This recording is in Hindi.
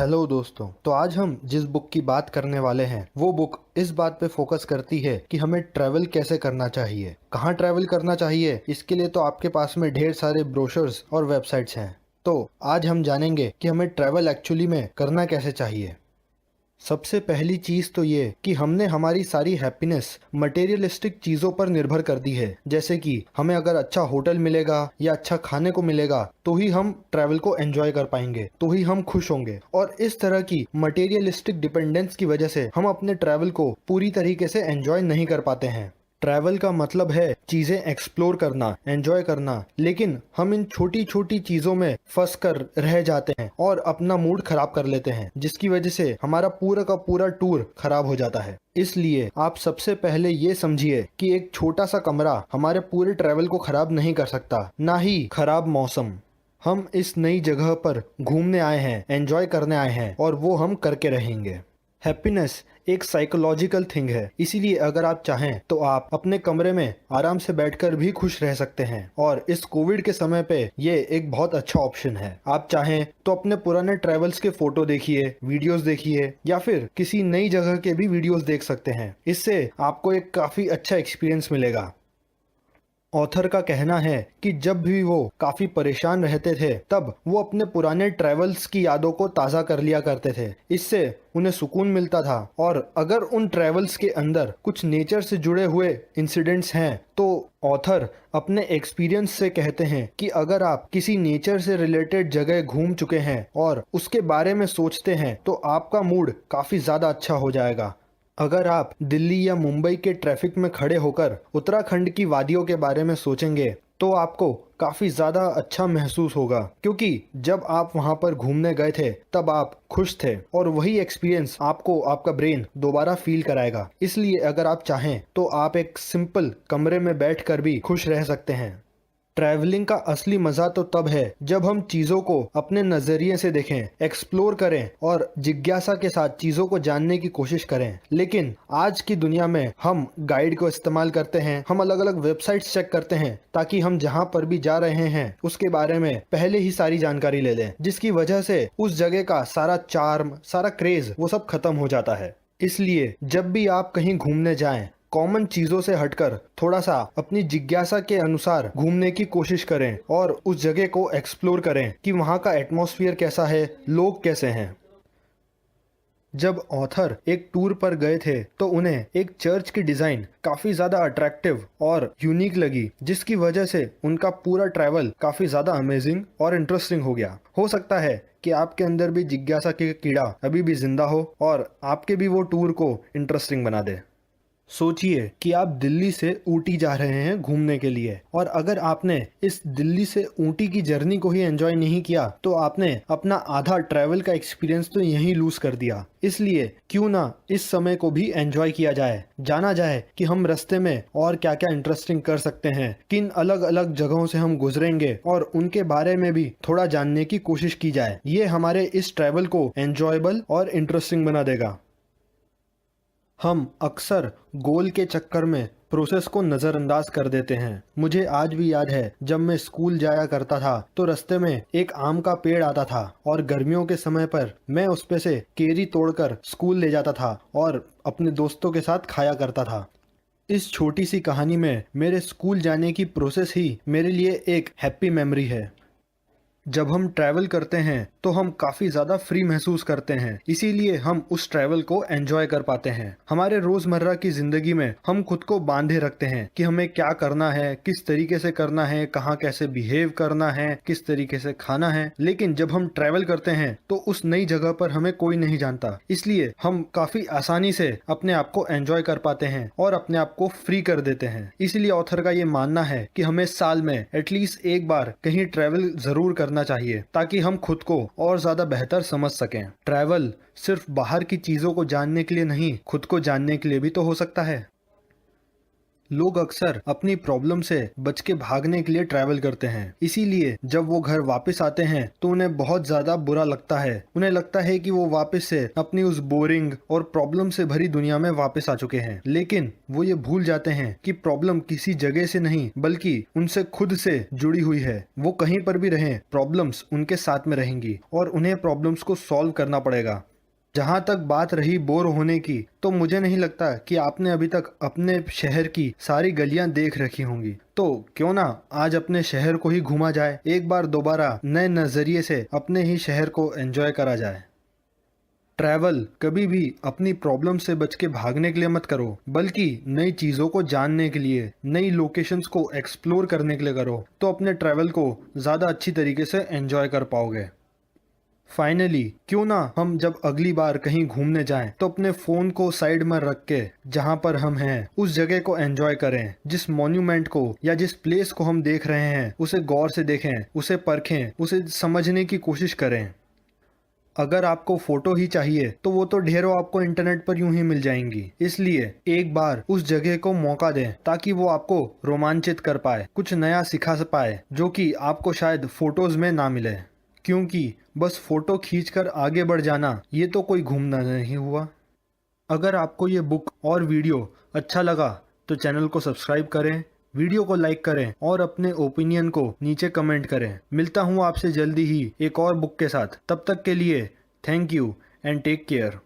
हेलो दोस्तों। तो आज हम जिस बुक की बात करने वाले हैं वो बुक इस बात पे फोकस करती है कि हमें ट्रैवल कैसे करना चाहिए, कहाँ ट्रैवल करना चाहिए। इसके लिए तो आपके पास में ढेर सारे ब्रोशर्स और वेबसाइट्स हैं। तो आज हम जानेंगे कि हमें ट्रैवल एक्चुअली में करना कैसे चाहिए। सबसे पहली चीज़ तो ये कि हमने हमारी सारी हैप्पीनेस मटेरियलिस्टिक चीज़ों पर निर्भर कर दी है। जैसे कि हमें अगर अच्छा होटल मिलेगा या अच्छा खाने को मिलेगा तो ही हम ट्रैवल को एंजॉय कर पाएंगे, तो ही हम खुश होंगे। और इस तरह की मटेरियलिस्टिक डिपेंडेंस की वजह से हम अपने ट्रैवल को पूरी तरीके से एंजॉय नहीं कर पाते हैं। ट्रैवल का मतलब है चीज़ें एक्सप्लोर करना, एंजॉय करना, लेकिन हम इन छोटी छोटी चीज़ों में फंस कर रह जाते हैं और अपना मूड खराब कर लेते हैं, जिसकी वजह से हमारा पूरा का पूरा टूर खराब हो जाता है। इसलिए आप सबसे पहले ये समझिए कि एक छोटा सा कमरा हमारे पूरे ट्रैवल को खराब नहीं कर सकता, ना ही खराब मौसम। हम इस नई जगह पर घूमने आए हैं, एंजॉय करने आए हैं और वो हम करके रहेंगे। हैप्पीनेस एक साइकोलॉजिकल थिंग है, इसीलिए अगर आप चाहें तो आप अपने कमरे में आराम से बैठकर भी खुश रह सकते हैं। और इस कोविड के समय पे ये एक बहुत अच्छा ऑप्शन है। आप चाहें तो अपने पुराने ट्रेवल्स के फोटो देखिए, वीडियोस देखिए, या फिर किसी नई जगह के भी वीडियोस देख सकते हैं। इससे आपको एक काफ़ी अच्छा एक्सपीरियंस मिलेगा। ऑथर का कहना है कि जब भी वो काफी परेशान रहते थे तब वो अपने पुराने ट्रेवल्स की यादों को ताज़ा कर लिया करते थे। इससे उन्हें सुकून मिलता था। और अगर उन ट्रेवल्स के अंदर कुछ नेचर से जुड़े हुए इंसिडेंट्स हैं तो ऑथर अपने एक्सपीरियंस से कहते हैं कि अगर आप किसी नेचर से रिलेटेड जगह घूम चुके हैं और उसके बारे में सोचते हैं तो आपका मूड काफ़ी ज़्यादा अच्छा हो जाएगा। अगर आप दिल्ली या मुंबई के ट्रैफिक में खड़े होकर उत्तराखंड की वादियों के बारे में सोचेंगे तो आपको काफ़ी ज़्यादा अच्छा महसूस होगा, क्योंकि जब आप वहाँ पर घूमने गए थे तब आप खुश थे और वही एक्सपीरियंस आपको आपका ब्रेन दोबारा फील कराएगा। इसलिए अगर आप चाहें तो आप एक सिंपल कमरे में बैठकर भी खुश रह सकते हैं। ट्रैवलिंग का असली मज़ा तो तब है जब हम चीज़ों को अपने नज़रिए से देखें, एक्सप्लोर करें और जिज्ञासा के साथ चीज़ों को जानने की कोशिश करें। लेकिन आज की दुनिया में हम गाइड को इस्तेमाल करते हैं, हम अलग अलग वेबसाइट्स चेक करते हैं ताकि हम जहां पर भी जा रहे हैं उसके बारे में पहले ही सारी जानकारी ले लें, जिसकी वजह से उस जगह का सारा चार्म, सारा क्रेज वो सब खत्म हो जाता है। इसलिए जब भी आप कहीं घूमने जाएं, कॉमन चीज़ों से हटकर थोड़ा सा अपनी जिज्ञासा के अनुसार घूमने की कोशिश करें और उस जगह को एक्सप्लोर करें कि वहाँ का एटमॉस्फेयर कैसा है, लोग कैसे हैं। जब ऑथर एक टूर पर गए थे तो उन्हें एक चर्च की डिज़ाइन काफ़ी ज़्यादा अट्रैक्टिव और यूनिक लगी, जिसकी वजह से उनका पूरा ट्रैवल काफ़ी ज़्यादा अमेजिंग और इंटरेस्टिंग हो गया। हो सकता है कि आपके अंदर भी जिज्ञासा की कीड़ा अभी भी जिंदा हो और आपके भी वो टूर को इंटरेस्टिंग बना दे। सोचिए कि आप दिल्ली से ऊटी जा रहे हैं घूमने के लिए, और अगर आपने इस दिल्ली से ऊटी की जर्नी को ही एंजॉय नहीं किया तो आपने अपना आधा ट्रैवल का एक्सपीरियंस तो यहीं लूज कर दिया। इसलिए क्यों ना इस समय को भी एंजॉय किया जाए, जाना जाए कि हम रास्ते में और क्या क्या इंटरेस्टिंग कर सकते हैं, किन अलग अलग जगहों से हम गुजरेंगे और उनके बारे में भी थोड़ा जानने की कोशिश की जाए। ये हमारे इस ट्रैवल को एंजॉयबल और इंटरेस्टिंग बना देगा। हम अक्सर गोल के चक्कर में प्रोसेस को नज़रअंदाज कर देते हैं। मुझे आज भी याद है जब मैं स्कूल जाया करता था तो रास्ते में एक आम का पेड़ आता था और गर्मियों के समय पर मैं उस पे से केरी तोड़कर स्कूल ले जाता था और अपने दोस्तों के साथ खाया करता था। इस छोटी सी कहानी में मेरे स्कूल जाने की प्रोसेस ही मेरे लिए एक हैप्पी मेमोरी है। जब हम ट्रैवल करते हैं तो हम काफ़ी ज़्यादा फ्री महसूस करते हैं, इसीलिए हम उस ट्रैवल को एंजॉय कर पाते हैं। हमारे रोज़मर्रा की ज़िंदगी में हम खुद को बांधे रखते हैं कि हमें क्या करना है, किस तरीके से करना है, कहाँ कैसे बिहेव करना है, किस तरीके से खाना है। लेकिन जब हम ट्रैवल करते हैं तो उस नई जगह पर हमें कोई नहीं जानता, इसलिए हम काफ़ी आसानी से अपने आप को एंजॉय कर पाते हैं और अपने आप को फ्री कर देते हैं। इसलिए ऑथर का ये मानना है कि हमें साल में एटलीस्ट एक बार कहीं ट्रैवल ज़रूर करना चाहिए ताकि हम खुद को और ज्यादा बेहतर समझ सकें। ट्रैवल सिर्फ बाहर की चीजों को जानने के लिए नहीं, खुद को जानने के लिए भी तो हो सकता है। लोग अक्सर अपनी प्रॉब्लम से बच के भागने के लिए ट्रैवल करते हैं। इसीलिए जब वो घर वापस आते हैं तो उन्हें बहुत ज्यादा बुरा लगता है। उन्हें लगता है कि वो वापस से अपनी उस बोरिंग और प्रॉब्लम से भरी दुनिया में वापस आ चुके हैं। लेकिन वो ये भूल जाते हैं कि प्रॉब्लम किसी जगह से नहीं बल्कि उनसे खुद से जुड़ी हुई है। वो कहीं पर भी रहें, प्रॉब्लम्स उनके साथ में रहेंगी और उन्हें प्रॉब्लम्स को सॉल्व करना पड़ेगा। जहां तक बात रही बोर होने की, तो मुझे नहीं लगता कि आपने अभी तक अपने शहर की सारी गलियां देख रखी होंगी। तो क्यों ना आज अपने शहर को ही घूमा जाए, एक बार दोबारा नए नजरिए से अपने ही शहर को एंजॉय करा जाए। ट्रैवल कभी भी अपनी प्रॉब्लम से बच के भागने के लिए मत करो, बल्कि नई चीजों को जानने के लिए, नई लोकेशंस को एक्सप्लोर करने के लिए करो। तो अपने ट्रैवल को ज्यादा अच्छी तरीके से एंजॉय कर पाओगे। फाइनली क्यों ना हम जब अगली बार कहीं घूमने जाएं तो अपने फोन को साइड में रख के जहां पर हम हैं उस जगह को एंजॉय करें। जिस मॉन्यूमेंट को या जिस प्लेस को हम देख रहे हैं उसे गौर से देखें, उसे परखें, उसे समझने की कोशिश करें। अगर आपको फोटो ही चाहिए तो वो तो ढेरों आपको इंटरनेट पर यूं ही मिल जाएंगी। इसलिए एक बार उस जगह को मौका दें ताकि वो आपको रोमांचित कर पाए, कुछ नया सिखा पाए जो कि आपको शायद फोटोज में ना मिले। क्योंकि बस फोटो खींचकर आगे बढ़ जाना ये तो कोई घूमना नहीं हुआ। अगर आपको ये बुक और वीडियो अच्छा लगा तो चैनल को सब्सक्राइब करें, वीडियो को लाइक करें और अपने ओपिनियन को नीचे कमेंट करें। मिलता हूँ आपसे जल्दी ही एक और बुक के साथ। तब तक के लिए thank you and take care.